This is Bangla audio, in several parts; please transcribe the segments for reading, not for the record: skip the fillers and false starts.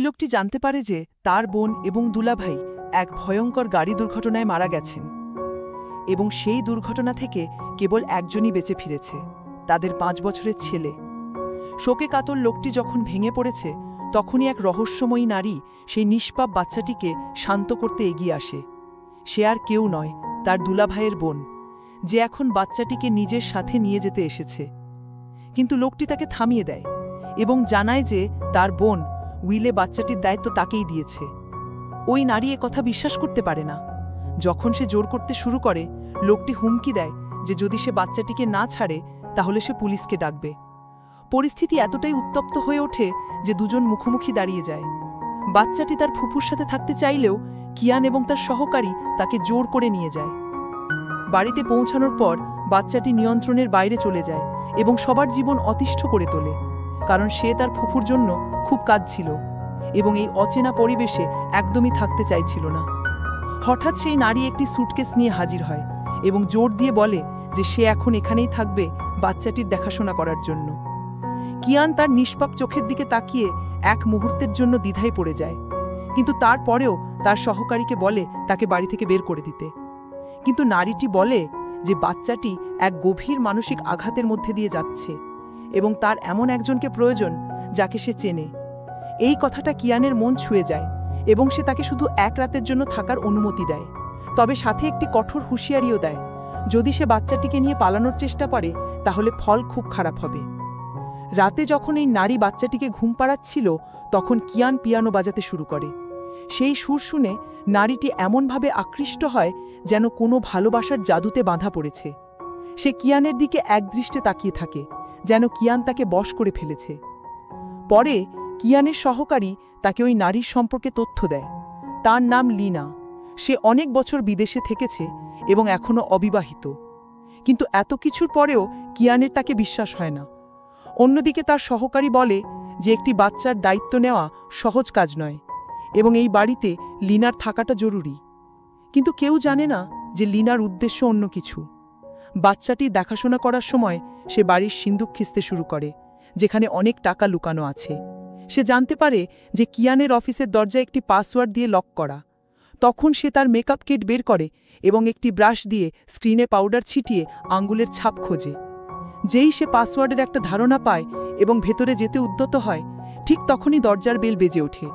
লোকটি জানতে পারে যে তার বোন এবং দুলাভাই এক ভয়ঙ্কর গাড়ি দুর্ঘটনায় মারা গেছেন এবং সেই দুর্ঘটনা থেকে কেবল একজনই বেঁচে ফিরেছে, তাদের 5 বছরের ছেলে। শোকে কাতর লোকটি যখন ভেঙে পড়েছে, তখনই এক রহস্যময়ী নারী সেই নিষ্পাপ বাচ্চাটিকে শান্ত করতে এগিয়ে আসে। সে আর কেউ নয়, তার দুলাভাইয়ের বোন, যে এখন বাচ্চাটিকে নিজের সাথে নিয়ে যেতে এসেছে। কিন্তু লোকটি তাকে থামিয়ে দেয় এবং জানায় যে তার বোন উইলে বাচ্চাটির দায়িত্ব তাকেই দিয়েছে। ওই নারী কথা বিশ্বাস করতে পারে না। যখন সে জোর করতে শুরু করে, লোকটি হুমকি দেয় যে যদি সে বাচ্চাটিকে না ছাড়ে তাহলে সে পুলিশকে ডাকবে। পরিস্থিতি এতটাই উত্তপ্ত হয়ে ওঠে যে দুজন মুখোমুখি দাঁড়িয়ে যায়। বাচ্চাটি তার ফুফুর সাথে থাকতে চাইলেও কিয়ান এবং তার সহকারী তাকে জোর করে নিয়ে যায়। বাড়িতে পৌঁছানোর পর বাচ্চাটি নিয়ন্ত্রণের বাইরে চলে যায় এবং সবার জীবন অতিষ্ঠ করে তোলে, কারণ সে তার ফুফুর জন্য খুব কাঁদছিল এবং এই অচেনা পরিবেশে একদমই থাকতে চাইছিল না। হঠাৎ সেই নারী একটি সুটকেস নিয়ে হাজির হয় এবং জোর দিয়ে বলে যে সে এখন এখানেই থাকবে বাচ্চাটির দেখাশোনা করার জন্য। কিয়ান তার নিষ্পাপ চোখের দিকে তাকিয়ে এক মুহূর্তের জন্য দ্বিধায় পড়ে যায়, কিন্তু তারপরেও তার সহকারীকে বলে তাকে বাড়ি থেকে বের করে দিতে। কিন্তু নারীটি বলে যে বাচ্চাটি এক গভীর মানসিক আঘাতের মধ্যে দিয়ে যাচ্ছে এবং তার এমন একজনকে প্রয়োজন যাকে সে চেনে। এই কথাটা কিয়ানের মন ছুঁয়ে যায় এবং সে তাকে শুধু এক রাতের জন্য থাকার অনুমতি দেয়, তবে সাথে একটি কঠোর হুঁশিয়ারিও দেয়, যদি সে বাচ্চাটিকে নিয়ে পালানোর চেষ্টা করে তাহলে ফল খুব খারাপ হবে। রাতে যখন এই নারী বাচ্চাটিকে ঘুম পাড়াচ্ছিল, তখন কিয়ান পিয়ানো বাজাতে শুরু করে। সেই সুর শুনে নারীটি এমনভাবে আকৃষ্ট হয় যেন কোনো ভালোবাসার জাদুতে বাঁধা পড়েছে। সে কিয়ানের দিকে একদৃষ্টে তাকিয়ে থাকে, যেন কিয়ান তাকে বশ করে ফেলেছে। পরে কিয়ানের সহকারী তাকে ওই নারীর সম্পর্কে তথ্য দেয়। তার নাম লিনা। সে অনেক বছর বিদেশে থেকেছে এবং এখনও অবিবাহিত। কিন্তু এত কিছুর পরেও কিয়ানের তাকে বিশ্বাস হয় না। অন্যদিকে তার সহকারী বলে যে একটি বাচ্চার দায়িত্ব নেওয়া সহজ কাজ নয় এবং এই বাড়িতে লিনার থাকাটা জরুরি। কিন্তু কেউ জানে না যে লিনার উদ্দেশ্য অন্য কিছু। বাচ্চাটি দেখাশোনা করার সময় সে বাড়ির সিন্দুক খিঁচতে শুরু করে, যেখানে অনেক টাকা লুকানো আছে। সে জানতে পারে যে কিয়ানের অফিসের দরজায় একটি পাসওয়ার্ড দিয়ে লক করা। তখন সে তার মেকআপ কিট বের করে এবং একটি ব্রাশ দিয়ে স্ক্রিনে পাউডার ছিটিয়ে আঙ্গুলের ছাপ খোঁজে। যেই সে পাসওয়ার্ডের একটা ধারণা পায় এবং ভেতরে যেতে উদ্যত হয়, ঠিক তখনই দরজার বেল বেজে ওঠে।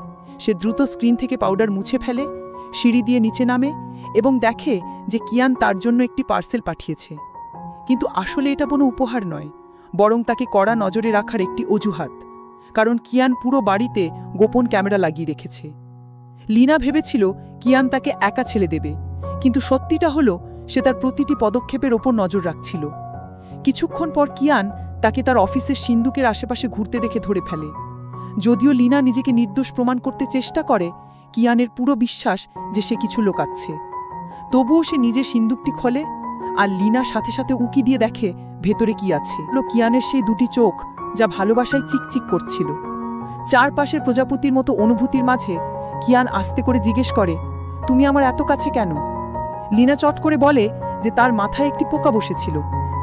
সে দ্রুত স্ক্রিন থেকে পাউডার মুছে ফেলে, সিঁড়ি দিয়ে নিচে নামে এবং দেখে যে কিয়ান তার জন্য একটি পার্সেল পাঠিয়েছে। কিন্তু আসলে এটা কোনো উপহার নয়, বরং তাকে কড়া নজরে রাখার একটি অজুহাত, কারণ কিয়ান পুরো বাড়িতে গোপন ক্যামেরা লাগিয়ে রেখেছে। লিনা ভেবেছিল কিয়ান তাকে একা ছেড়ে দেবে, কিন্তু সত্যিটা হলো সে তার প্রতিটি পদক্ষেপের ওপর নজর রাখছিল। কিছুক্ষণ পর কিয়ান তাকে তার অফিসের সিন্দুকের আশেপাশে ঘুরতে দেখে ধরে ফেলে। যদিও লিনা নিজেকে নির্দোষ প্রমাণ করতে চেষ্টা করে, কিয়ানের পুরো বিশ্বাস যে সে কিছু লুকাচ্ছে। তবুও সে নিজের সিন্দুকটি খোলে আর লিনা সাথে সাথে উকি দিয়ে দেখে ভেতরে কি আছে। কিয়ানের সেই দুটি চোখ যা ভালোবাসায় চিকচিক করছিল। চারপাশের প্রজাপতির মতো অনুভূতির মাঝে কিয়ান আস্তে করে জিজ্ঞেস করে, তুমি আমার এত কাছে কেন? লিনা চট করে বলে যে তার মাথায় একটি পোকা বসেছিল,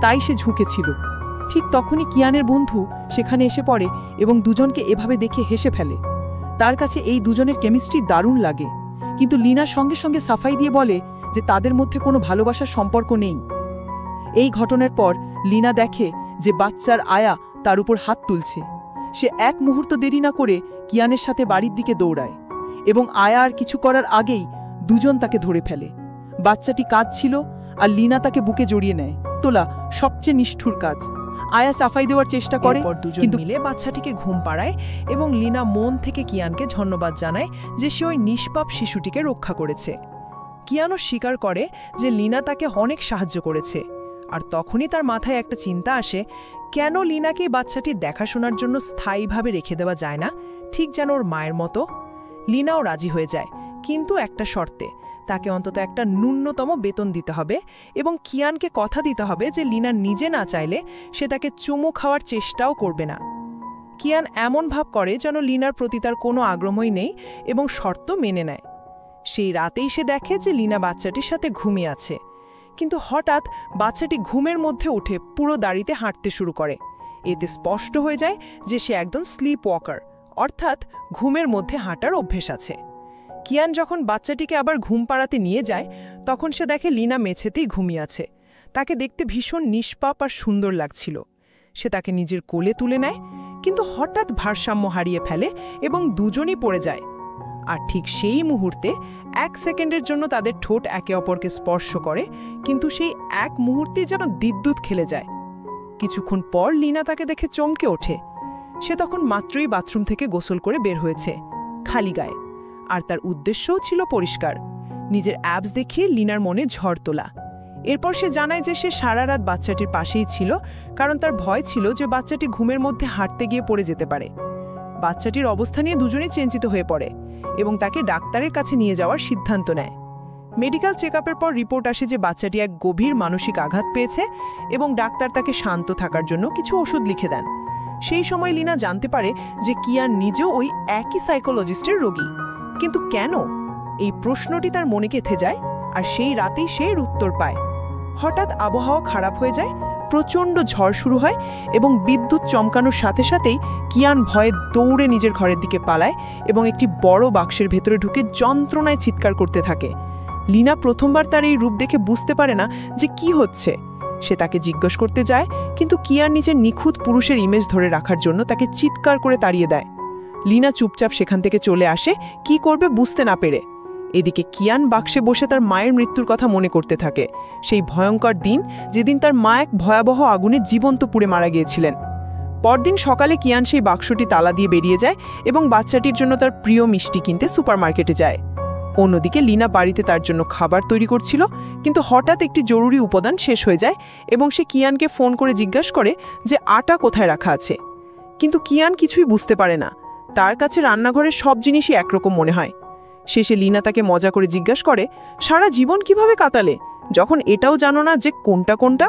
তাই সে ঝুঁকেছিল। ঠিক তখনই কিয়ানের বন্ধু সেখানে এসে পড়ে এবং দুজনকে এভাবে দেখে হেসে ফেলে। তার কাছে এই দুজনের কেমিস্ট্রি দারুণ লাগে, কিন্তু লিনার সঙ্গে সঙ্গে সাফাই দিয়ে বলে যে তাদের মধ্যে কোনো ভালোবাসার সম্পর্ক নেই। এই ঘটনার পর লিনা দেখে যে বাচ্চার আয়া তার উপর হাত তুলছে। সে এক মুহূর্ত দেরি না করে কিয়ানের সাথে বাড়ির দিকে দৌড়ায় এবং আয়া আর কিছু করার আগেই দুজন তাকে ধরে ফেলে। বাচ্চাটি কাঁদছিল আর লিনা তাকে বুকে জড়িয়ে নেয়। তোলা সবচেয়ে নিষ্ঠুর কাজ। আয়া সাফাই দেওয়ার চেষ্টা করে, কিন্তু মিলে বাচ্চাটিকে ঘুম পাড়ায় এবং লিনা মন থেকে কিয়ানকে ধন্যবাদ জানায় যে সে ওই নিষ্পাপ শিশুটিকে রক্ষা করেছে। কিয়ানও স্বীকার করে যে লিনা তাকে অনেক সাহায্য করেছে। আর তখনই তার মাথায় একটা চিন্তা আসে, কেন লিনাকে বাচ্চাটি দেখাশোনার জন্য স্থায়ীভাবে রেখে দেওয়া যায় না, ঠিক যেন ওর মায়ের মতো। লিনাও রাজি হয়ে যায়, কিন্তু একটা শর্তে, তাকে অন্তত একটা ন্যূনতম বেতন দিতে হবে এবং কিয়ানকে কথা দিতে হবে যে লিনা নিজে না চাইলে সে তাকে চুমু খাওয়ার চেষ্টাও করবে না। কিয়ান এমন ভাব করে যেন লিনার প্রতি তার কোনো আগ্রহই নেই এবং শর্ত মেনে নেয়। সেই রাতেই সে দেখে যে লিনা বাচ্চাটির সাথে ঘুমিয়ে আছে, কিন্তু হঠাৎ বাচ্চাটি ঘুমের মধ্যে উঠে পুরো দাড়িতে হাঁটতে শুরু করে। এতে স্পষ্ট হয়ে যায় যে সে একজন স্লিপ ওয়াকার, অর্থাৎ ঘুমের মধ্যে হাঁটার অভ্যেস আছে। কিয়ান যখন বাচ্চাটিকে আবার ঘুম পাড়াতে নিয়ে যায়, তখন সে দেখে লিনা মেঝেতেই ঘুমিয়ে আছে। তাকে দেখতে ভীষণ নিষ্পাপ আর সুন্দর লাগছিল। সে তাকে নিজের কোলে তুলে নেয়, কিন্তু হঠাৎ ভারসাম্য হারিয়ে ফেলে এবং দুজনই পড়ে যায়। আর ঠিক সেই মুহূর্তে 1 সেকেন্ডের জন্য তাদের ঠোঁট একে অপরকে স্পর্শ করে, কিন্তু সেই এক মুহূর্তেই যেন বিদ্যুৎ খেলে যায়। কিছুক্ষণ পর লিনা তাকে দেখে চমকে ওঠে। সে তখন মাত্রই বাথরুম থেকে গোসল করে বের হয়েছে, খালি গায়ে। আর তার উদ্দেশ্যও ছিল পরিষ্কার, নিজের অ্যাবস দেখিয়ে লিনার মনে ঝড় তোলা। এরপর সে জানায় যে সে সারা রাত বাচ্চাটির পাশেই ছিল, কারণ তার ভয় ছিল যে বাচ্চাটি ঘুমের মধ্যে হাঁটতে গিয়ে পড়ে যেতে পারে। বাচ্চাটির অবস্থা নিয়ে দুজনেই চিন্তিত হয়ে পড়ে এবং তাকে ডাক্তারের কাছে নিয়ে যাওয়ার সিদ্ধান্ত নেয়। মেডিকেল চেকআপের পর রিপোর্ট আসে যে বাচ্চাটি এক গভীর মানসিক আঘাত পেয়েছে এবং ডাক্তার তাকে শান্ত থাকার জন্য কিছু ওষুধ লিখে দেন। সেই সময় লিনা জানতে পারে যে কিয়ান নিজেও ওই একই সাইকোলজিস্টের রোগী। কিন্তু কেন? এই প্রশ্নটি তার মনে গেঁথে যায়, আর সেই রাতেই সে এর উত্তর পায়। হঠাৎ আবহাওয়া খারাপ হয়ে যায়, প্রচণ্ড ঝড় শুরু হয় এবং বিদ্যুৎ চমকানোর সাথে সাথেই কিয়ান ভয়ে দৌড়ে নিজের ঘরের দিকে পালায় এবং একটি বড় বাক্সের ভেতরে ঢুকে যন্ত্রণায় চিৎকার করতে থাকে। লিনা প্রথমবার তার এই রূপ দেখে বুঝতে পারে না যে কি হচ্ছে। সে তাকে জিজ্ঞেস করতে যায়, কিন্তু কিয়ান নিজের নিখুঁত পুরুষের ইমেজ ধরে রাখার জন্য তাকে চিৎকার করে তাড়িয়ে দেয়। লিনা চুপচাপ সেখান থেকে চলে আসে, কি করবে বুঝতে না পেরে। এদিকে কিয়ান বাক্সে বসে তার মায়ের মৃত্যুর কথা মনে করতে থাকে, সেই ভয়ঙ্কর দিন যেদিন তার মা এক ভয়াবহ আগুনে জীবন্ত পুড়ে মারা গিয়েছিলেন। পরদিন সকালে কিয়ান সেই বাক্সটি তালা দিয়ে বেরিয়ে যায় এবং বাচ্চাটির জন্য তার প্রিয় মিষ্টি কিনতে সুপারমার্কেটে যায়। অন্যদিকে লিনা বাড়িতে তার জন্য খাবার তৈরি করছিল, কিন্তু হঠাৎ একটি জরুরি উপাদান শেষ হয়ে যায় এবং সে কিয়ানকে ফোন করে জিজ্ঞাসা করে যে আটা কোথায় রাখা আছে। কিন্তু কিয়ান কিছুই বুঝতে পারে না, তার কাছে রান্নাঘরের সব জিনিসই একরকম মনে হয়। শেষে লিনা তাকে মজা করে জিজ্ঞাসা করে, সারা জীবন কিভাবে কাটালে যখন এটাও জানো না যে কোনটা কোনটা?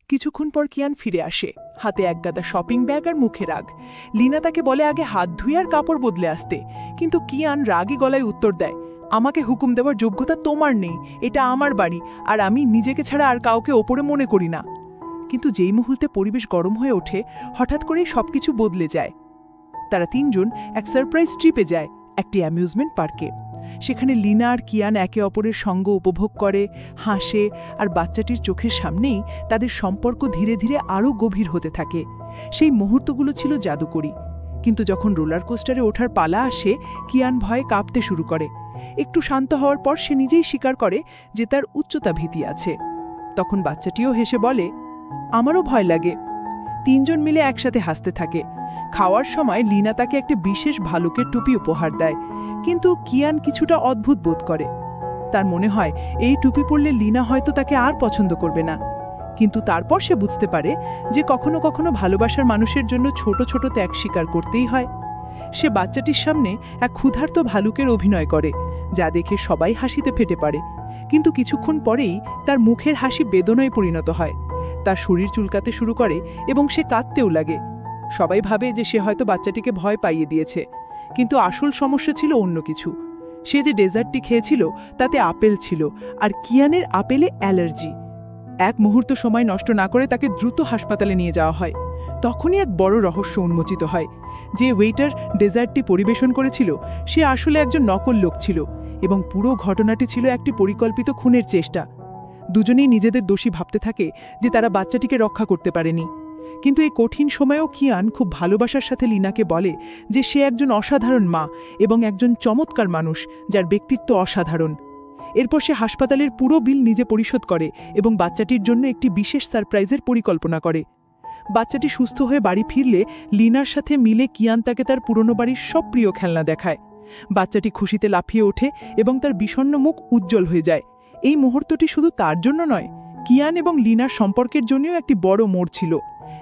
কিছুক্ষণ পর কিয়ান ফিরে আসে, হাতে এক গাদা শপিং ব্যাগ আর মুখে রাগ। লিনা তাকে বলে আগে হাত ধুয়ে আর কাপড় বদলে আসতে, কিন্তু কিয়ান রাগী গলায় উত্তর দেয়, আমাকে হুকুম দেওয়ার যোগ্যতা তোমার নেই, এটা আমার বাড়ি, আর আমি নিজেকে ছাড়া আর কাউকে ওপরে মনে করি না। কিন্তু যেই মুহূর্তে পরিবেশ গরম হয়ে ওঠে, হঠাৎ করেই সবকিছু বদলে যায়। তারা তিনজন এক সারপ্রাইজ ট্রিপে যায়, একটি অ্যামিউজমেন্ট পার্কে। সেখানে লিনা আর কিয়ান একে অপরের সঙ্গ উপভোগ করে, হাসে, আর বাচ্চাটির চোখের সামনেই তাদের সম্পর্ক ধীরে ধীরে আরও গভীর হতে থাকে। সেই মুহূর্তগুলো ছিল জাদুকরী। কিন্তু যখন রোলার কোস্টারে ওঠার পালা আসে, কিয়ান ভয়ে কাঁপতে শুরু করে। একটু শান্ত হওয়ার পর সে নিজেই স্বীকার করে যে তার উচ্চতা ভীতি আছে। তখন বাচ্চাটিও হেসে বলে, আমারও ভয় লাগে। তিনজন মিলে একসাথে হাসতে থাকে। খাওয়ার সময় লিনা তাকে একটি বিশেষ ভালুকের টুপি উপহার দেয়, কিন্তু কিয়ান কিছুটা অদ্ভুত বোধ করে। তার মনে হয় এই টুপি পরলে লিনা হয়তো তাকে আর পছন্দ করবে না। কিন্তু তারপর সে বুঝতে পারে যে কখনো কখনো ভালোবাসার মানুষের জন্য ছোট ছোট ত্যাগ স্বীকার করতেই হয়। সে বাচ্চাটির সামনে এক ক্ষুধার্ত ভালুকের অভিনয় করে, যা দেখে সবাই হাসিতে ফেটে পড়ে। কিন্তু কিছুক্ষণ পরেই তার মুখের হাসি বেদনায় পরিণত হয়। তার শরীর চুলকাতে শুরু করে এবং সে কাঁদতেও লাগে। সবাই ভাবে যে সে হয়তো বাচ্চাটিকে ভয় পাইয়ে দিয়েছে, কিন্তু আসল সমস্যা ছিল অন্য কিছু। সে যে ডেজার্টটি খেয়েছিল তাতে আপেল ছিল, আর কিয়ানের আপেলে অ্যালার্জি। এক মুহূর্ত সময় নষ্ট না করে তাকে দ্রুত হাসপাতালে নিয়ে যাওয়া হয়। তখনই এক বড় রহস্য উন্মোচিত হয়। যে ওয়েটার ডেজার্টটি পরিবেশন করেছিল সে আসলে একজন নকল লোক ছিল, এবং পুরো ঘটনাটি ছিল একটি পরিকল্পিত খুনের চেষ্টা। দুজনেই নিজেদের দোষী ভাবতে থাকে যে তারা বাচ্চাটিকে রক্ষা করতে পারেনি। কিন্তু এই কঠিন সময়েও কিয়ান খুব ভালোবাসার সাথে লিনাকে বলে যে সে একজন অসাধারণ মা এবং একজন চমৎকার মানুষ যার ব্যক্তিত্ব অসাধারণ। এরপর সে হাসপাতালের পুরো বিল নিজে পরিশোধ করে এবং বাচ্চাটির জন্য একটি বিশেষ সারপ্রাইজের পরিকল্পনা করে। বাচ্চাটি সুস্থ হয়ে বাড়ি ফিরলে লিনার সাথে মিলে কিয়ান তাকে তার পুরনো বাড়ির সব প্রিয় খেলনা দেখায়। বাচ্চাটি খুশিতে লাফিয়ে ওঠে এবং তার বিষণ্ণ মুখ উজ্জ্বল হয়ে যায়। এই মুহূর্তটি শুধু তার জন্য নয়, কিয়ান এবং লিনার সম্পর্কের জন্যও একটি বড় মোড় ছিল।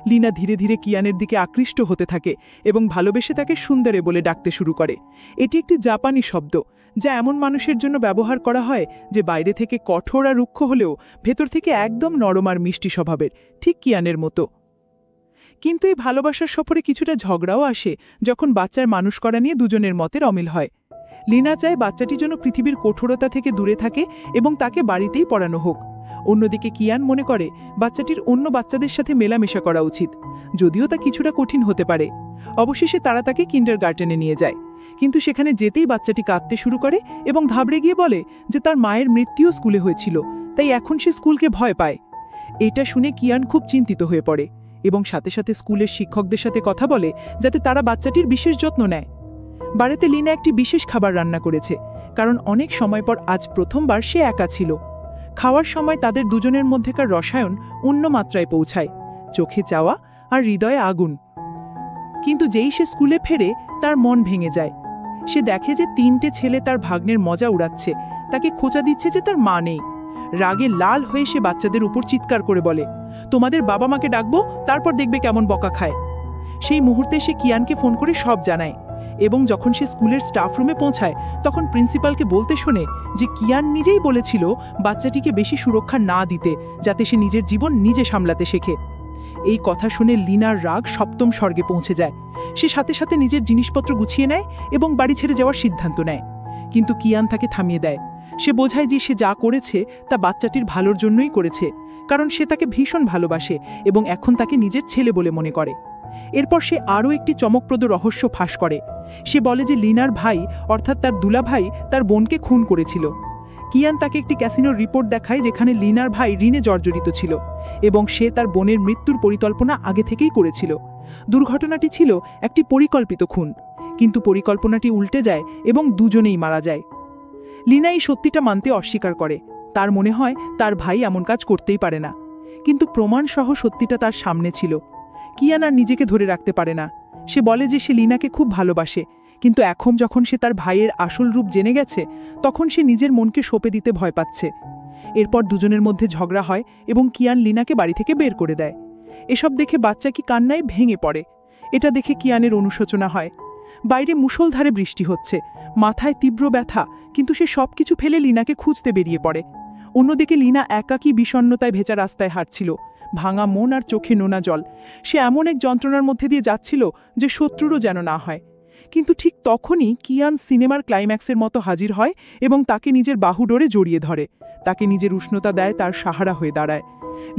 লিনা ধীরে ধীরে কিয়ানের দিকে আকৃষ্ট হতে থাকে এবং ভালোবেসে তাকে সুন্দরে বলে ডাকতে শুরু করে। এটি একটি জাপানি শব্দ, যা এমন মানুষের জন্য ব্যবহার করা হয় যে বাইরে থেকে কঠোর আর রুক্ষ হলেও ভেতর থেকে একদম নরম আর মিষ্টি স্বভাবের, ঠিক কিয়ানের মতো। কিন্তু এই ভালোবাসার সফরে কিছুটা ঝগড়াও আসে যখন বাচ্চার মানুষ করা নিয়ে দুজনের মতের অমিল হয়। লিনা চায় বাচ্চাটি যেন পৃথিবীর কঠোরতা থেকে দূরে থাকে এবং তাকে বাড়িতেই পড়ানো হোক। অন্যদিকে কিয়ান মনে করে বাচ্চাটির অন্য বাচ্চাদের সাথে মেলামেশা করা উচিত, যদিও তা কিছুটা কঠিন হতে পারে। অবশেষে তারা তাকে কিন্ডারগার্টেনে নিয়ে যায়, কিন্তু সেখানে যেতেই বাচ্চাটি কাঁদতে শুরু করে এবং ঘাবড়ে গিয়ে বলে যে তার মায়ের মৃত্যুও স্কুলে হয়েছিল, তাই এখন সে স্কুলকে ভয় পায়। এটা শুনে কিয়ান খুব চিন্তিত হয়ে পড়ে এবং সাথে সাথে স্কুলের শিক্ষকদের সাথে কথা বলে যাতে তারা বাচ্চাটির বিশেষ যত্ন নেয়। বাড়িতে লিনা একটি বিশেষ খাবার রান্না করেছে, কারণ অনেক সময় পর আজ প্রথমবার সে একা ছিল। খাওয়ার সময় তাদের দুজনের মধ্যেকার রসায়ন অন্য মাত্রায় পৌঁছায়, চোখে চাওয়া আর হৃদয়ে আগুন। কিন্তু যেই সে স্কুলে ফেরে তার মন ভেঙে যায়। সে দেখে যে 3টে ছেলে তার ভাগ্নের মজা উড়াচ্ছে, তাকে খোঁচা দিচ্ছে যে তার মা নেই। রাগে লাল হয়ে সে বাচ্চাদের উপর চিৎকার করে বলে, তোমাদের বাবা মাকে ডাকবো, তারপর দেখবে কেমন বকা খায়। সেই মুহূর্তে সে কিয়ানকে ফোন করে সব জানায় এবং যখন সে স্কুলের স্টাফ রুমে পৌঁছায় তখন প্রিন্সিপালকে বলতে শোনে যে কিয়ান নিজেই বলেছিল বাচ্চাটিকে বেশি সুরক্ষা না দিতে, যাতে সে নিজের জীবন নিজে সামলাতে শেখে। এই কথা শুনে লিনার রাগ 7ম স্বর্গে পৌঁছে যায়। সে সাথে সাথে নিজের জিনিসপত্র গুছিয়ে নেয় এবং বাড়ি ছেড়ে যাওয়ার সিদ্ধান্ত নেয়, কিন্তু কিয়ান তাকে থামিয়ে দেয়। সে বোঝায় যে সে যা করেছে তা বাচ্চাটির ভালোর জন্যই করেছে, কারণ সে তাকে ভীষণ ভালোবাসে এবং এখন তাকে নিজের ছেলে বলে মনে করে। এরপর সে আরও একটি চমকপ্রদ রহস্য ফাঁস করে। সে বলে যে লিনার ভাই অর্থাৎ তার দুলাভাই তার বোনকে খুন করেছিল। কিয়ান তাকে একটি ক্যাসিনোর রিপোর্ট দেখায় যেখানে লিনার ভাই ঋণে জর্জরিত ছিল এবং সে তার বোনের মৃত্যুর পরিকল্পনা আগে থেকেই করেছিল। দুর্ঘটনাটি ছিল একটি পরিকল্পিত খুন, কিন্তু পরিকল্পনাটি উল্টে যায় এবং দুজনেই মারা যায়। লিনা এই সত্যিটা মানতে অস্বীকার করে। তার মনে হয় তার ভাই এমন কাজ করতেই পারে না, কিন্তু প্রমাণসহ সত্যিটা তার সামনে ছিল। কিয়ান আর নিজেকে ধরে রাখতে পারে না। সে বলে যে সে লিনাকে খুব ভালোবাসে, কিন্তু এখন যখন সে তার ভাইয়ের আসল রূপ জেনে গেছে তখন সে নিজের মনকে সঁপে দিতে ভয় পাচ্ছে। এরপর দুজনের মধ্যে ঝগড়া হয় এবং কিয়ান লিনাকে বাড়ি থেকে বের করে দেয়। এসব দেখে বাচ্চা কি কান্নায় ভেঙে পড়ে। এটা দেখে কিয়ানের অনুশোচনা হয়। বাইরে মুষলধারে বৃষ্টি হচ্ছে, মাথায় তীব্র ব্যথা, কিন্তু সে সবকিছু ফেলে লিনাকে খুঁজতে বেরিয়ে পড়ে। অন্যদিকে লিনা একাকী বিষণ্ণতায় ভেজা রাস্তায় হাঁটছিল, ভাঙা মন আর চোখে নোনা জল। সে এমন এক যন্ত্রণার মধ্যে দিয়ে যাচ্ছিল যে শত্রুরও যেন না হয়। কিন্তু ঠিক তখনই কিয়ান সিনেমার ক্লাইম্যাক্সের মতো হাজির হয় এবং তাকে নিজের বাহু ডোরে জড়িয়ে ধরে, তাকে নিজের উষ্ণতা দেয়, তার সাহারা হয়ে দাঁড়ায়।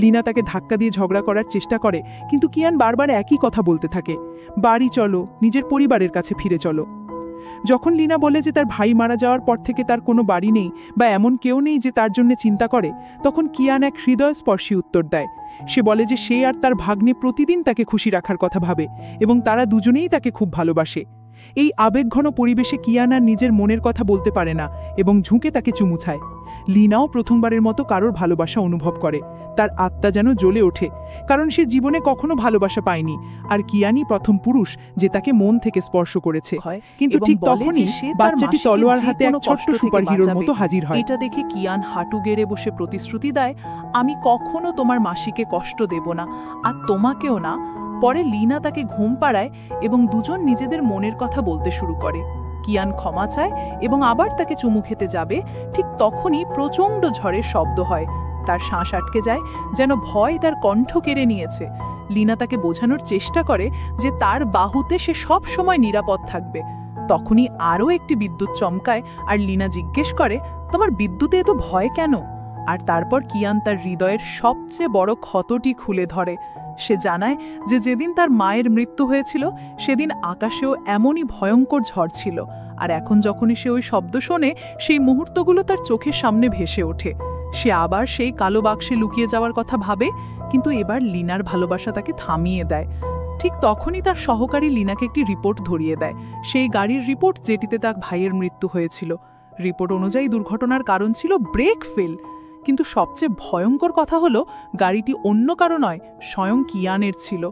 লিনা তাকে ধাক্কা দিয়ে ঝগড়া করার চেষ্টা করে, কিন্তু কিয়ান বারবার একই কথা বলতে থাকে, বাড়ি চলো, নিজের পরিবারের কাছে ফিরে চলো। যখন লিনা বলে যে তার ভাই মারা যাওয়ার পর থেকে তার কোনো বাড়ি নেই বা এমন কেউ নেই যে তার জন্য চিন্তা করে, তখন কিয়ান এক হৃদয়স্পর্শী উত্তর দেয়। সে বলে যে সে আর তার ভাগ্নে প্রতিদিন তাকে খুশি রাখার কথা ভাবে এবং তারা দুজনেই তাকে খুব ভালোবাসে। এই আবেগঘন পরিবেশে কিয়ান আর নিজের মনের কথা বলতে পারে না এবং ঝুঁকে তাকে চুমু খায়। লিনাও প্রথমবারের মতো কারোর ভালোবাসা অনুভব করে। তার আত্মা যেন জ্বলে ওঠে, কারণ সে জীবনে কখনো ভালোবাসা পায়নি, আর কিয়ানই প্রথম পুরুষ যে তাকে মন থেকে স্পর্শ করেছে। কিন্তু ঠিক তখনই বাচ্চাটি তলোয়ার হাতে এক ছোট্ট সুপারহিরোর মতো হাজির হয়। এটা দেখে কিয়ান হাঁটু গেড়ে বসে প্রতিশ্রুতি দেয়, আমি কখনো তোমার মাসিকে কষ্ট দেব না, আর তোমাকেও না। পরে লিনা তাকে ঘুম পাড়ায় এবং দুজন নিজেদের মনের কথা বলতে শুরু করে। কিয়ান ক্ষমা চায় এবং আবার তাকে চুমু খেতে যাবে, ঠিক তখনই প্রচণ্ড ঝড়ের শব্দ হয়। তার শ্বাস আটকে যায়, যেন ভয় তার কণ্ঠ কেড়ে নিয়েছে। লিনা তাকে বোঝানোর চেষ্টা করে যে তার বাহুতে সে সব সময় নিরাপদ থাকবে। তখনই আরও একটি বিদ্যুৎ চমকায় আর লিনা জিজ্ঞেস করে, তোমার বিদ্যুতে এত ভয় কেন? আর তারপর কিয়ান তার হৃদয়ের সবচেয়ে বড় ক্ষতটি খুলে ধরে। সে জানায় যে যেদিন তার মায়ের মৃত্যু হয়েছিল সেদিন আকাশেও এমনই ভয়ঙ্কর ঝড় ছিল, আর এখন যখনই সে ওই শব্দ শোনে সেই মুহূর্তগুলো তার চোখের সামনে ভেসে ওঠে। সে আবার সেই কালো বাক্সে লুকিয়ে যাওয়ার কথা ভাবে, কিন্তু এবার লিনার ভালোবাসা তাকে থামিয়ে দেয়। ঠিক তখনই তার সহকারী লিনাকে একটি রিপোর্ট ধরিয়ে দেয়, সেই গাড়ির রিপোর্ট যেটিতে তার ভাইয়ের মৃত্যু হয়েছিল। রিপোর্ট অনুযায়ী দুর্ঘটনার কারণ ছিল ব্রেক ফেল, কিন্তু সবচেয়ে ভয়ঙ্কর কথা হলো গাড়িটি অন্য কারো নয়, স্বয়ং কিয়ানের ছিল।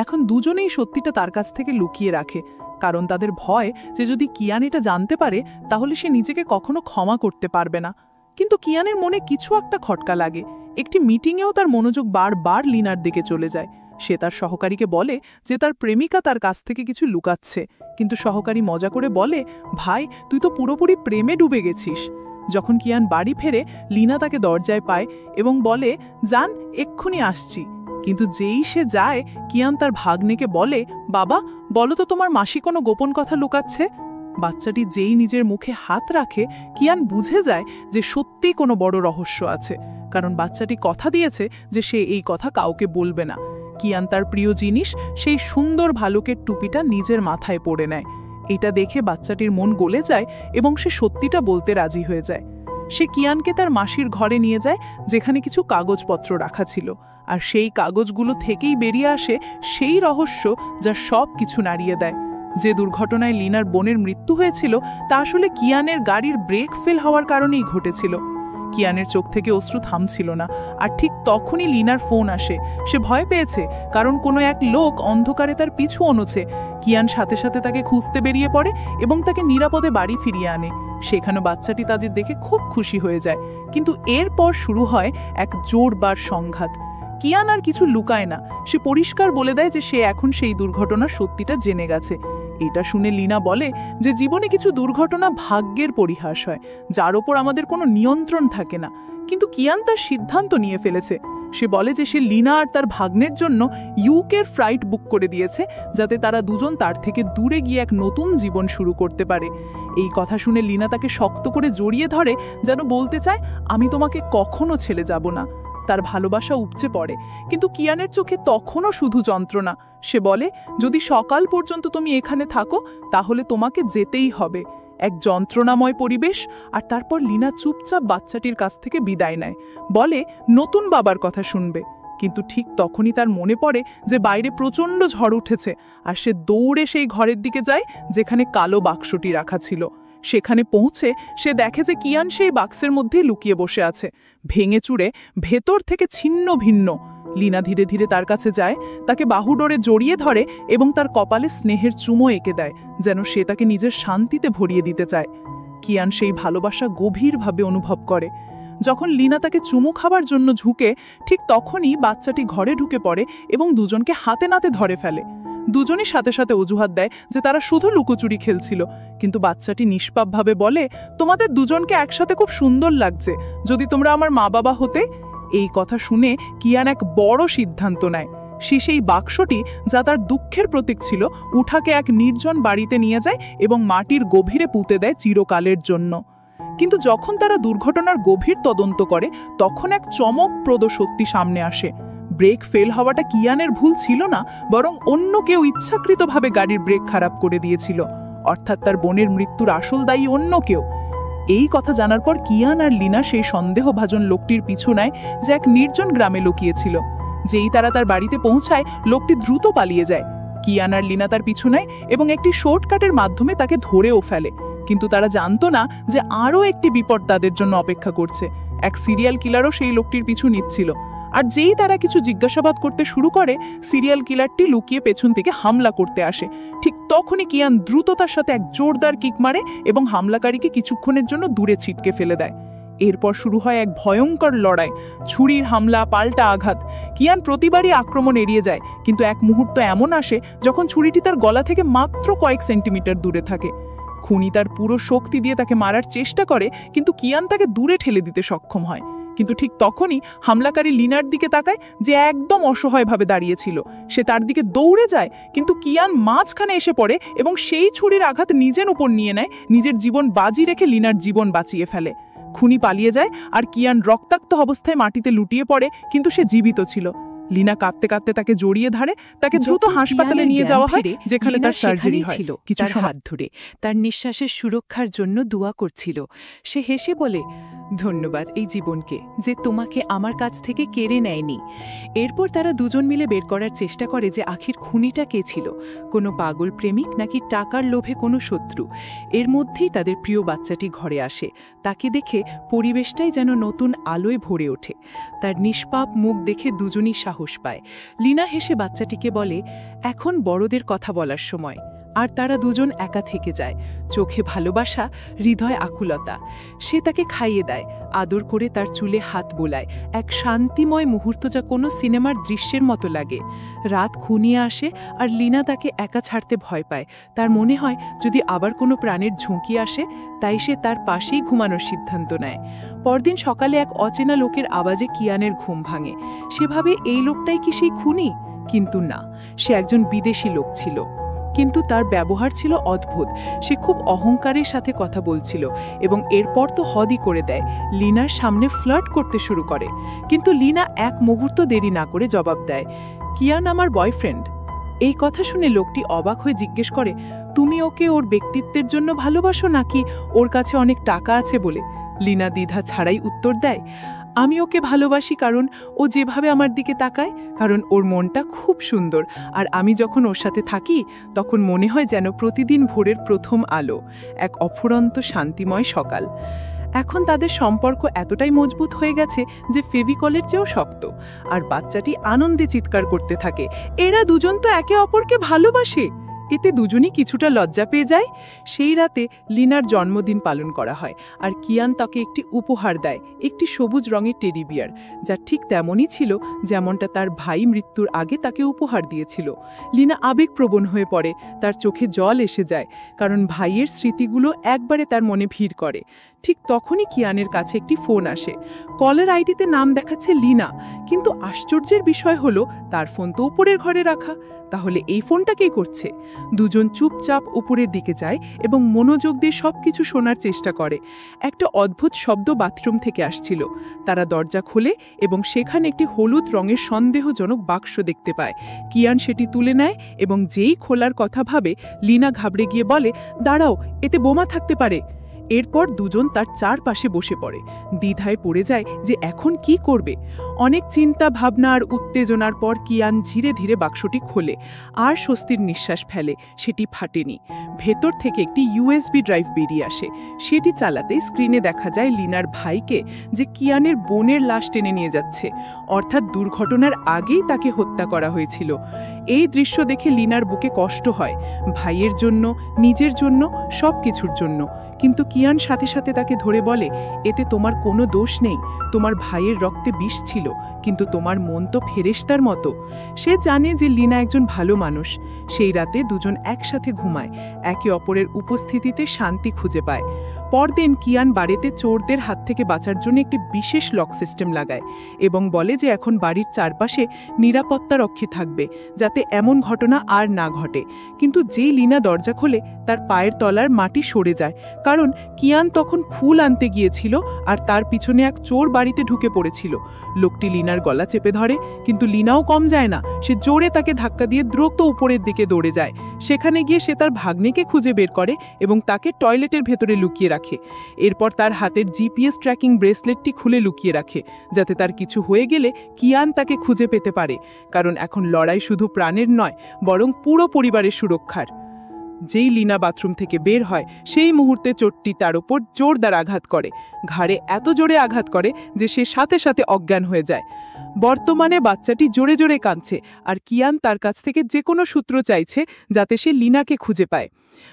এখন দুজনেই সত্যিটা তার কাছ থেকে লুকিয়ে রাখে, কারণ তাদের ভয় যে যদি কিয়ান এটা জানতে পারে তাহলে সে নিজেকে কখনো ক্ষমা করতে পারবে না। কিন্তু কিয়ানের মনে কিছু একটা খটকা লাগে। একটি মিটিংয়েও তার মনোযোগ বারবার লিনার দিকে চলে যায়। সে তার সহকারীকে বলে যে তার প্রেমিকা তার কাছ থেকে কিছু লুকাচ্ছে, কিন্তু সহকারী মজা করে বলে, ভাই তুই তো পুরোপুরি প্রেমে ডুবে গেছিস। যখন কিয়ান বাড়ি ফেরে, লিনা তাকে দরজায় পায় এবং বলে, যান, এক্ষুনি আসছি। কিন্তু যেই সে যায়, কিয়ান তার ভাগ্নেকে বলে, বাবা বলো তো তোমার মাসি কোনো গোপন কথা লুকাচ্ছে। বাচ্চাটি যেই নিজের মুখে হাত রাখে কিয়ান বুঝে যায় যে সত্যিই কোনো বড় রহস্য আছে, কারণ বাচ্চাটি কথা দিয়েছে যে সে এই কথা কাউকে বলবে না। কিয়ান তার প্রিয় জিনিস, সেই সুন্দর ভালুকের টুপিটা নিজের মাথায় পরে নেয়। এটা দেখে বাচ্চাটির মন গলে যায় এবং সে সত্যিটা বলতে রাজি হয়ে যায়। সে কিয়ানকে তার মাসির ঘরে নিয়ে যায়, যেখানে কিছু কাগজপত্র রাখা ছিল, আর সেই কাগজগুলো থেকেই বেরিয়ে আসে সেই রহস্য যা সব কিছু নাড়িয়ে দেয়। যে দুর্ঘটনায় লিনার বোনের মৃত্যু হয়েছিল তা আসলে কিয়ানের গাড়ির ব্রেক ফেল হওয়ার কারণেই ঘটেছিল। কিয়ানের চোখ থেকে অশ্রু থামছিল না, আর ঠিক তখনই লিনার ফোন আসে। সে ভয় পেয়েছে, কারণ কোনো এক লোক অন্ধকারে তার পিছু অনুছে। কিয়ান সাথে সাথে তাকে খুঁজতে বেরিয়ে পড়ে এবং তাকে নিরাপদে বাড়ি ফিরিয়ে আনে। সেখানে বাচ্চাটি তাদের দেখে খুব খুশি হয়ে যায়, কিন্তু এরপর শুরু হয় এক জোরদার সংঘাত। কিয়ান আর কিছু লুকায় না, সে পরিষ্কার বলে দেয় যে সে এখন সেই দুর্ঘটনার সত্যিটা জেনে গেছে। এটা শুনে লিনা বলে যে জীবনে কিছু দুর্ঘটনা ভাগ্যের পরিহাস হয়, যার ওপর আমাদের কোনো নিয়ন্ত্রণ থাকে না। কিন্তু কিয়ান তার সিদ্ধান্ত নিয়ে ফেলেছে। সে বলে যে সে লিনা আর তার ভাগ্নের জন্য ইউকের ফ্লাইট বুক করে দিয়েছে, যাতে তারা দুজন তার থেকে দূরে গিয়ে এক নতুন জীবন শুরু করতে পারে। এই কথা শুনে লিনা তাকে শক্ত করে জড়িয়ে ধরে, যেন বলতে চায়, আমি তোমাকে কখনো ছেড়ে যাব না। তার ভালোবাসা উপচে পড়ে, কিন্তু কিয়ানের চোখে তখনও শুধু যন্ত্রণা। সে বলে, যদি সকাল পর্যন্ত তুমি এখানে থাকো তাহলে তোমাকে যেতেই হবে। এক যন্ত্রণাময় পরিবেশ, আর তারপর লিনা চুপচাপ বাচ্চাটির কাছ থেকে বিদায় নেয়, বলে নতুন বাবার কথা শুনবে। কিন্তু ঠিক তখনই তার মনে পড়ে যে বাইরে প্রচণ্ড ঝড় উঠেছে, আর সে দৌড়ে সেই ঘরের দিকে যায় যেখানে কালো বাক্সটি রাখা ছিল। সেখানে পৌঁছে সে দেখে যে কিয়ান সেই বাক্সের মধ্যেই লুকিয়ে বসে আছে, ভেঙে চুরে ভেতর থেকে ছিন্ন ভিন্ন। লিনা ধীরে ধীরে তার কাছে যায়, তাকে বাহুডোরে জড়িয়ে ধরে এবং তার কপালে স্নেহের চুমো এঁকে দেয়, যেন সে তাকে নিজের শান্তিতে ভরিয়ে দিতে চায়। কিয়ান সেই ভালোবাসা গভীরভাবে অনুভব করে। যখন লিনা তাকে চুমু খাবার জন্য ঝুঁকে, ঠিক তখনই বাচ্চাটি ঘরে ঢুকে পড়ে এবং দুজনকে হাতে নাতে ধরে ফেলে। দুজনই সাথে সাথে অজুহাত দেয় যে তারা শুধু লুকোচুরি খেলছিল, কিন্তু বাচ্চাটি নিষ্পাপভাবে বলে, তোমাদের দুজনকে একসাথে খুব সুন্দর লাগছে, যদি তোমরা আমার মা বাবা হতে। এই কথা শুনে কিয়ান এক বড় সিদ্ধান্ত নেয়। সে সেই বাক্সটি, যা তার দুঃখের প্রতীক ছিল, উঠাকে এক নির্জন বাড়িতে নিয়ে যায় এবং মাটির গভীরে পুঁতে দেয় চিরকালের জন্য। কিন্তু যখন তারা দুর্ঘটনার গভীর তদন্ত করে, তখন এক চমকপ্রদ সত্যি সামনে আসে। ব্রেক ফেল হওয়াটা কিয়ানের ভুল ছিল না, বরং অন্য কেউ ইচ্ছাকৃতভাবে গাড়ির ব্রেক খারাপ করে দিয়েছিল। অর্থাৎ তার বোনের মৃত্যুর আসল দায়ী অন্য কেউ। এই কথা জানার পর কিয়ান আর লিনা সেই সন্দেহভাজন লোকটির পিছু নেয়, যে এক নির্জন গ্রামে লুকিয়েছিল। যেই তারা তার বাড়িতে পৌঁছায়, লোকটি দ্রুত পালিয়ে যায়। কিয়ান আর লিনা তার পিছু নেয় এবং একটি শর্টকাটের মাধ্যমে তাকে ধরেও ফেলে। কিন্তু তারা জানতো না যে আরও একটি বিপদ তাদের জন্য অপেক্ষা করছে। এক সিরিয়াল কিলারও সেই লোকটির পিছু নিচ্ছিল। আর যেই তারা কিছু জিজ্ঞাসাবাদ করতে শুরু করে, সিরিয়াল কিলারটি লুকিয়ে পেছন থেকে হামলা করতে আসে। ঠিক তখনই কিয়ান দ্রুততার সাথে এক জোরদার কিক মারে এবং হামলাকারীকে কিছুক্ষণের জন্য দূরে ছিটকে ফেলে দেয়। এরপর শুরু হয় এক ভয়ঙ্কর লড়াই, ছুরির হামলা, পাল্টা আঘাত। কিয়ান প্রতিবারই আক্রমণ এড়িয়ে যায়, কিন্তু এক মুহূর্ত এমন আসে যখন ছুরিটি তার গলা থেকে মাত্র কয়েক সেন্টিমিটার দূরে থাকে। খুনি তার পুরো শক্তি দিয়ে তাকে মারার চেষ্টা করে, কিন্তু কিয়ান তাকে দূরে ঠেলে দিতে সক্ষম হয়। কিন্তু ঠিক তখনই হামলাকারী লিনার দিকে তাকায়, যে একদম অসহায়ভাবে দাঁড়িয়েছিল। সে তার দিকে দৌড়ে যায়, কিন্তু কিয়ান মাঝখানে এসে পড়ে এবং সেই ছুরির আঘাত নিজের উপর নিয়ে নেয়, নিজের জীবন বাজি রেখে লিনার জীবন বাঁচিয়ে ফেলে। খুনি পালিয়ে যায়, আর কিয়ান রক্তাক্ত অবস্থায় মাটিতে লুটিয়ে পড়ে, কিন্তু সে জীবিত ছিল। লিনা কাঁদতে কাঁদতে তাকে জড়িয়ে ধরে, তাকে দ্রুত হাসপাতালে নিয়ে যাওয়া হয়, যেখানে তার সার্জারি হয়। কিছু হাত ধরে তার নিঃশ্বাসের সুরক্ষার জন্য দোয়া করছিল। সে হেসে বলে, ধন্যবাদ এই জীবনকে, যে তোমাকে আমার কাছ থেকে কেড়ে নেয়নি। এরপর তারা দুজন মিলে বের করার চেষ্টা করে যে আখির খুনিটা কে ছিল, কোনো পাগল প্রেমিক নাকি টাকার লোভে কোনো শত্রু। এর মধ্যেই তাদের প্রিয় বাচ্চাটি ঘরে আসে। তাকে দেখে পরিবেশটাই যেন নতুন আলোয় ভরে ওঠে। তার নিষ্পাপ মুখ দেখে দুজনই সাহস পায়। লিনা হেসে বাচ্চাটিকে বলে, এখন বড়দের কথা বলার সময়। আর তারা দুজন একা থেকে যায়, চোখে ভালোবাসা, হৃদয় আকুলতা। সে তাকে খাইয়ে দেয়, আদর করে তার চুলে হাত বোলায়। এক শান্তিময় মুহূর্ত, যা কোনো সিনেমার দৃশ্যের মতো লাগে। রাত ঘনিয়ে আসে, আর লিনা তাকে একা ছাড়তে ভয় পায়। তার মনে হয় যদি আবার কোনো প্রাণের ঝুঁকি আসে, তাই সে তার পাশেই ঘুমানোর সিদ্ধান্ত নেয়। পরদিন সকালে এক অচেনা লোকের আওয়াজে কিয়ানের ঘুম ভাঙে। সেভাবে এই লোকটাই কি সেই খুনি? কিন্তু না, সে একজন বিদেশি লোক ছিল। কিন্তু তার ব্যবহার ছিল অদ্ভুত। সে খুব অহংকারের সাথে কথা বলছিল এবং এরপর তো হদই করে দেয়, লিনার সামনে ফ্লার্ট করতে শুরু করে। কিন্তু লিনা এক মুহূর্ত দেরি না করে জবাব দেয়, কিয়ান আমার বয়ফ্রেন্ড। এই কথা শুনে লোকটি অবাক হয়ে জিজ্ঞেস করে, তুমি ওকে ওর ব্যক্তিত্বের জন্য ভালোবাসো নাকি ওর কাছে অনেক টাকা আছে বলে? লিনা দ্বিধা ছাড়াই উত্তর দেয়, আমি ওকে ভালোবাসি কারণ ও যেভাবে আমার দিকে তাকায়, কারণ ওর মনটা খুব সুন্দর, আর আমি যখন ওর সাথে থাকি তখন মনে হয় যেন প্রতিদিন ভোরের প্রথম আলো, এক অফুরন্ত শান্তিময় সকাল। এখন তাদের সম্পর্ক এতটাই মজবুত হয়ে গেছে যে ফেভিকলের চেয়েও শক্ত। আর বাচ্চাটি আনন্দে চিৎকার করতে থাকে, এরা দুজন তো একে অপরকে ভালোবাসে। এতে দুজনই কিছুটা লজ্জা পেয়ে যায়। সেই রাতে লিনার জন্মদিন পালন করা হয়, আর কিয়ান তাকে একটি উপহার দেয়, একটি সবুজ রঙের টেডি বিয়ার, যা ঠিক তেমনই ছিল যেমনটা তার ভাই মৃত্যুর আগে তাকে উপহার দিয়েছিল। লিনা আবেগপ্রবণ হয়ে পড়ে, তার চোখে জল এসে যায়, কারণ ভাইয়ের স্মৃতিগুলো একবারে তার মনে ভিড় করে। ঠিক তখনই কিয়ানের কাছে একটি ফোন আসে। কলার আইডিতে নাম দেখাচ্ছে লিনা, কিন্তু আশ্চর্যের বিষয় হলো তার ফোন তো উপরের ঘরে রাখা। তাহলে এই ফোনটা কে করছে? দুজন চুপচাপ উপরের দিকে যায় এবং মনোযোগ দিয়ে সবকিছু শোনার চেষ্টা করে। একটা অদ্ভুত শব্দ বাথরুম থেকে আসছিল। তারা দরজা খোলে এবং সেখানে একটি হলুদ রঙের সন্দেহজনক বাক্স দেখতে পায়। কিয়ান সেটি তুলে নেয় এবং যেই খোলার কথা ভাবে, লিনা ঘাবড়ে গিয়ে বলে, দাঁড়াও, এতে বোমা থাকতে পারে। এরপর দুজন তার চারপাশে বসে পড়ে, দ্বিধায় পড়ে যায় যে এখন কি করবে। অনেক চিন্তা ভাবনা আর উত্তেজনার পর কিয়ান ধীরে ধীরে বাক্সটি খোলে আর স্বস্তির নিঃশ্বাস ফেলে। সেটি ফাটেনি। ভেতর থেকে একটি ইউএসবি ড্রাইভ বেরিয়ে আসে। সেটি চালাতে স্ক্রিনে দেখা যায় লিনার ভাইকে, যে কিয়ানের বোনের লাশ টেনে নিয়ে যাচ্ছে, অর্থাৎ দুর্ঘটনার আগেই তাকে হত্যা করা হয়েছিল। এই দৃশ্য দেখে লিনার বুকে কষ্ট হয়, ভাইয়ের জন্য, নিজের জন্য, সব কিছুর জন্য। কিন্তু কিয়ান সাথে সাথে তাকে ধরে বলে, এতে তোমার কোনো দোষ নেই, তোমার ভাইয়ের রক্তে বিষ ছিল, কিন্তু তোমার মন তো ফেরেশতার মতো। সে জানে যে লিনা একজন ভালো মানুষ। সেই রাতে দুজন একসাথে ঘুমায়, একে অপরের উপস্থিতিতে শান্তি খুঁজে পায়। পরদিন কিয়ান বাড়িতে চোরদের হাত থেকে বাঁচার জন্য একটি বিশেষ লক সিস্টেম লাগায় এবং বলে যে এখন বাড়ির চারপাশে নিরাপত্তারক্ষী থাকবে, যাতে এমন ঘটনা আর না ঘটে। কিন্তু যেই লিনা দরজা খোলে, তার পায়ের তলার মাটি সরে যায়, কারণ কিয়ান তখন ফুল আনতে গিয়েছিল আর তার পিছনে এক চোর বাড়িতে ঢুকে পড়েছিল। লোকটি লিনার গলা চেপে ধরে, কিন্তু লিনাও কম যায় না। সে জোরে তাকে ধাক্কা দিয়ে দ্রুত উপরের দিকে দৌড়ে যায়। সেখানে গিয়ে সে তার ভাগ্নেকে খুঁজে বের করে এবং তাকে টয়লেটের ভেতরে লুকিয়ে রাখে। এরপর তার হাতের জিপিএস ট্র্যাকিং ব্রেসলেটটি খুলে লুকিয়ে রাখে, যাতে তার কিছু হয়ে গেলে কিয়ান তাকে খুঁজে পেতে পারে, কারণ এখন লড়াই শুধু প্রাণের নয়, বরং পুরো পরিবারের সুরক্ষার। যেই লিনা বাথরুম থেকে বের হয়, সেই মুহূর্তে চোরটি তার ওপর জোরদার আঘাত করে, ঘাড়ে এত জোরে আঘাত করে যে সে সাথে সাথে অজ্ঞান হয়ে যায়। বর্তমানে বাচ্চাটি জোরে জোরে কাঁদছে, আর কিয়ান তার কাছ থেকে যে কোনো সূত্র চাইছে যাতে সে লিনাকে খুঁজে পায়।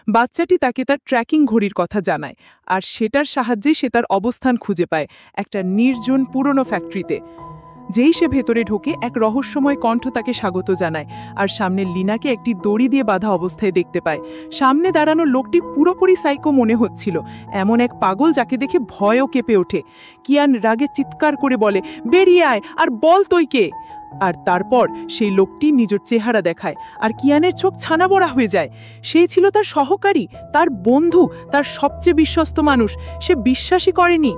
বাচ্চাটি তাকে তার ট্র্যাকিং ঘড়ির কথা জানায়, আর সেটার সাহায্যে সে তার অবস্থান খুঁজে পায় একটা নির্জন পুরনো ফ্যাক্টরিতে। যেই সে ভেতরে ঢোকে, এক রহস্যময় কণ্ঠ তাকে স্বাগত জানায়, আর সামনে লিনাকে একটি দড়ি দিয়ে বাঁধা অবস্থায় দেখতে পায়। সামনে দাঁড়ানো লোকটি পুরোপুরি সাইকো মনে হচ্ছিল, এমন এক পাগল যাকে দেখে ভয়ও কেঁপে ওঠে। কিয়ান রাগে চিৎকার করে বলে, বেরিয়ে আয় আর বল তুই কে। আর তারপর সেই লোকটি নিজের চেহারা দেখায়, আর কিয়ানের চোখ ছানাবড়া হয়ে যায়। সেই ছিল তার সহকারী, তার বন্ধু, তার সবচেয়ে বিশ্বস্ত মানুষ। সে বিশ্বাসই করেনি।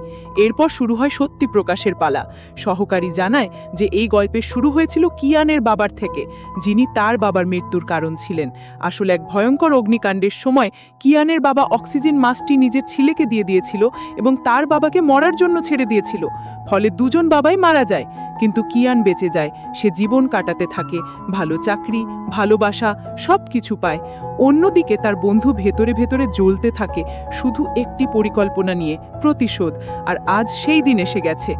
এরপর শুরু হয় সত্যি প্রকাশের পালা। সহকারী জানায় যে এই গল্পের শুরু হয়েছিল কিয়ানের বাবার থেকে, যিনি তার বাবার মৃত্যুর কারণ ছিলেন। আসলে এক ভয়ঙ্কর অগ্নিকাণ্ডের সময় কিয়ানের বাবা অক্সিজেন মাস্কটি নিজের ছেলেকে দিয়ে দিয়েছিল এবং তার বাবাকে মরার জন্য ছেড়ে দিয়েছিল। ফলে দুজন বাবাই মারা যায়, কিন্তু কিয়ান বেঁচে যায়। সে জীবন কাটাতে থাকে, ভালো চাকরি, ভালোবাসা, সব কিছু পায়। অন্যদিকে তার বন্ধু ভেতরে ভেতরে জ্বলতে থাকে, শুধু একটি পরিকল্পনা নিয়ে, প্রতিশোধ। আর আজ সেই দিন এসে গেছে।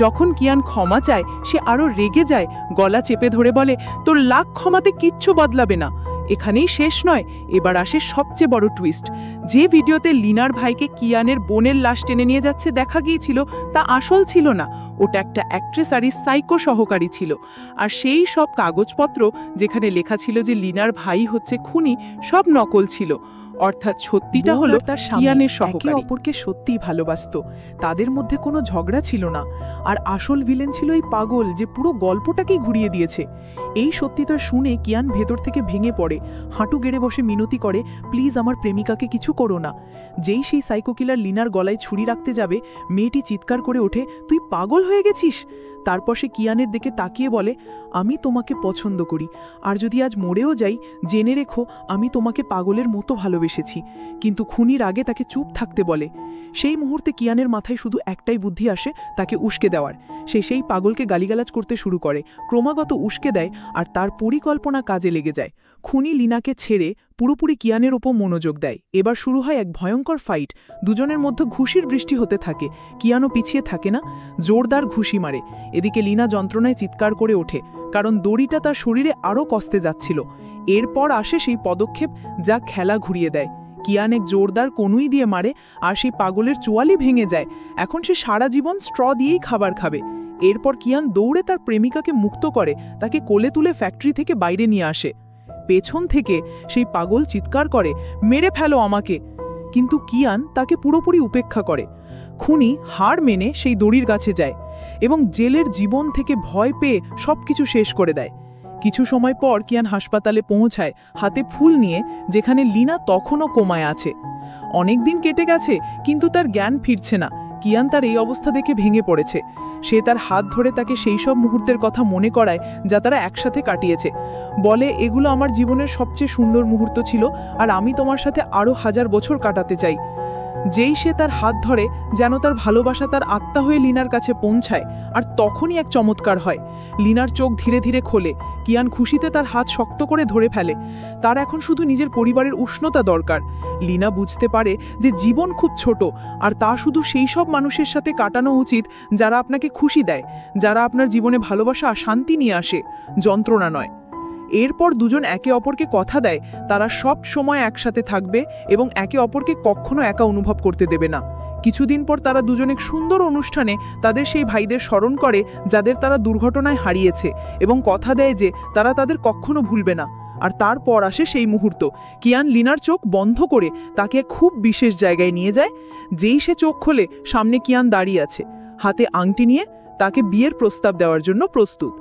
যখন কিয়ান ক্ষমা চায়, সে আরও রেগে যায়, গলা চেপে ধরে বলে, তোর লাখ ক্ষমাতে কিচ্ছু বদলাবে না। এখানেই শেষ নয়, এবার আসে সবচেয়ে বড় টুইস্ট। যে ভিডিওতে লিনার ভাইকে কিয়ানের বোনের লাশ টেনে নিয়ে যাচ্ছে দেখা গিয়েছিল, তা আসল ছিল না। ওটা একটা অ্যাক্ট্রেস আর সাইকো সহকারী ছিল। আর সেই সব কাগজপত্র যেখানে লেখা ছিল যে লিনার ভাই হচ্ছে খুনি, সব নকল ছিল। অর্থাৎ সত্যিটা বোন হলো আর তার স্বামী কিয়ানের একে সহকারী। অপরকে সত্যিই ভালোবাসতো। তাদের মধ্যে কোনো ঝগড়া ছিল না। আর আসল ভিলেন ছিল এই পাগল যে পুরো গল্পটাকেই ঘুরিয়ে দিয়েছে। এই সত্যিটা শুনে কিয়ান ভেতর থেকে ভেঙে পড়ে, হাঁটু গেড়ে বসে মিনতি করে, প্লিজ আমার প্রেমিকাকে কিছু করো না। যেই সেই সাইকো কিলার লিনার গলায় ছুরি রাখতে যাবে, মেয়েটি চিৎকার করে ওঠে, তুই পাগল হয়ে গেছিস। তারপর সে কিয়ানের দিকে তাকিয়ে বলে, আমি তোমাকে পছন্দ করি, আর যদি আজ মরেও যাই জেনে রেখো আমি তোমাকে পাগলের মতো ভালোবেসেছি। কিন্তু খুনির আগে তাকে চুপ থাকতে বলে। সেই মুহূর্তে কিয়ানের মাথায় শুধু একটাই বুদ্ধি আসে, তাকে উস্কে দেওয়ার। সে সেই পাগলকে গালিগালাজ করতে শুরু করে, ক্রমাগত উস্কে দেয়, আর তার পরিকল্পনা কাজে লেগে যায়। খুনি লিনাকে ছেড়ে পুরোপুরি কিয়ানের ওপর মনোযোগ দেয়। এবার শুরু হয় এক ভয়ঙ্কর ফাইট। দুজনের মধ্যে ঘুষির বৃষ্টি হতে থাকে। কিয়ানও পিছিয়ে থাকে না, জোরদার ঘুষি মারে। এদিকে লিনা যন্ত্রণায় চিৎকার করে ওঠে, কারণ দড়িটা তার শরীরে আরও কষতে যাচ্ছিল। এরপর আসে সেই পদক্ষেপ যা খেলা ঘুরিয়ে দেয়। কিয়ান এক জোরদার কনুই দিয়ে মারে, আর সেই পাগলের চোয়ালি ভেঙে যায়। এখন সে সারা জীবন স্ট্র দিয়েই খাবার খাবে। এরপর কিয়ান দৌড়ে তার প্রেমিকাকে মুক্ত করে, তাকে কোলে তুলে ফ্যাক্টরি থেকে বাইরে নিয়ে আসে। পেছন থেকে সেই পাগল চিৎকার করে, মেরে ফেলো আমাকে। কিন্তু কিয়ান তাকে পুরোপুরি উপেক্ষা করে। খুনি হার মেনে সেই দড়ির কাছে যায় এবং জেলের জীবন থেকে ভয় পেয়ে সবকিছু শেষ করে দেয়। কিছু সময় পর কিয়ান হাসপাতালে পৌঁছায়, হাতে ফুল নিয়ে, যেখানে লিনা তখনও কোমায় আছে। অনেক দিন কেটে গেছে, কিন্তু তার জ্ঞান ফিরছে না। কিয়ান তার এই অবস্থা দেখে ভেঙে পড়েছে। সে তার হাত ধরে তাকে সেই সব মুহূর্তের কথা মনে করায় যা তারা একসাথে কাটিয়েছে। বলে, এগুলো আমার জীবনের সবচেয়ে সুন্দর মুহূর্ত ছিল, আর আমি তোমার সাথে আরও 1000 বছর কাটাতে চাই। যেই সে তার হাত ধরে, যেন তার ভালোবাসা তার আত্মা হয়ে লিনার কাছে পৌঁছায়। আর তখনই এক চমৎকার হয়। লিনার চোখ ধীরে ধীরে খোলে। কিয়ান খুশিতে তার হাত শক্ত করে ধরে ফেলে। তার এখন শুধু নিজের পরিবারের উষ্ণতা দরকার। লিনা বুঝতে পারে যে জীবন খুব ছোট, আর তা শুধু সেই সব মানুষের সাথে কাটানো উচিত যারা আপনাকে খুশি দেয়, যারা আপনার জীবনে ভালোবাসা আর শান্তি নিয়ে আসে, যন্ত্রণা নয়। এরপর দুজন একে অপরকে কথা দেয় তারা সব সময় একসাথে থাকবে এবং একে অপরকে কখনো একা অনুভব করতে দেবে না। কিছুদিন পর তারা দুজন এক সুন্দর অনুষ্ঠানে তাদের সেই ভাইদের স্মরণ করে যাদের তারা দুর্ঘটনায় হারিয়েছে, এবং কথা দেয় যে তারা তাদের কখনো ভুলবে না। আর তারপর আসে সেই মুহূর্ত। কিয়ান লিনার চোখ বন্ধ করে তাকে খুব বিশেষ জায়গায় নিয়ে যায়। যেই সে চোখ খোলে, সামনে কিয়ান দাঁড়িয়ে আছে, হাতে আংটি নিয়ে, তাকে বিয়ের প্রস্তাব দেওয়ার জন্য প্রস্তুত।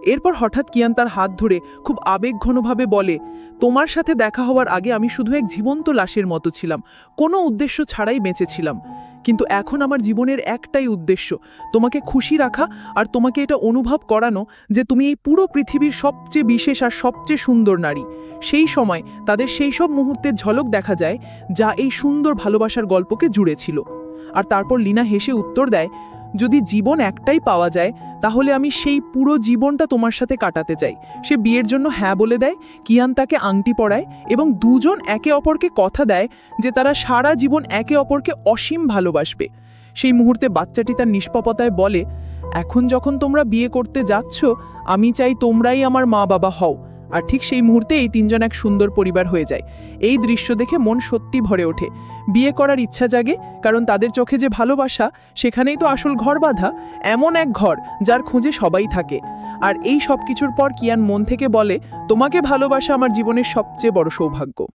এরপর হঠাৎ কিয়ান তার হাত ধরে খুব আবেগঘনভাবে বলে, তোমার সাথে দেখা হওয়ার আগে আমি শুধু এক জীবন্ত লাশের মতো ছিলাম, কোনো উদ্দেশ্য ছাড়াই বেঁচেছিলাম। কিন্তু এখন আমার জীবনের একটাই উদ্দেশ্য, তোমাকে খুশি রাখা, আর তোমাকে এটা অনুভব করানো যে তুমি এই পুরো পৃথিবীর সবচেয়ে বিশেষ আর সবচেয়ে সুন্দর নারী। সেই সময় তাদের সেই সব মুহূর্তের ঝলক দেখা যায় যা এই সুন্দর ভালোবাসার গল্পকে জুড়ে ছিল। আর তারপর লিনা হেসে উত্তর দেয়, যদি জীবন একটাই পাওয়া যায় তাহলে আমি সেই পুরো জীবনটা তোমার সাথে কাটাতে চাই। সে বিয়ের জন্য হ্যাঁ বলে দেয়। কিয়ান তাকে আংটি পরায় এবং দুজন একে অপরকে কথা দেয় যে তারা সারা জীবন একে অপরকে অসীম ভালোবাসবে। সেই মুহূর্তে বাচ্চাটি তার নিষ্পাপতায় বলে, এখন যখন তোমরা বিয়ে করতে যাচ্ছ, আমি চাই তোমরাই আমার মা বাবা হও। আর ঠিক সেই মুহূর্তে এই তিনজন এক সুন্দর পরিবার হয়ে যায়। এই দৃশ্য দেখে মন সত্যি ভরে ওঠে। বিয়ে করার ইচ্ছা জাগে, কারণ তাদের চোখে যে ভালোবাসা, সেখানেই তো আসল ঘর বাঁধা, এমন এক ঘর যার খোঁজে সবাই থাকে। আর এই সব কিছুর পর কিয়ান মন থেকে বলে, তোমাকে ভালোবাসা আমার জীবনের সবচেয়ে বড় সৌভাগ্য।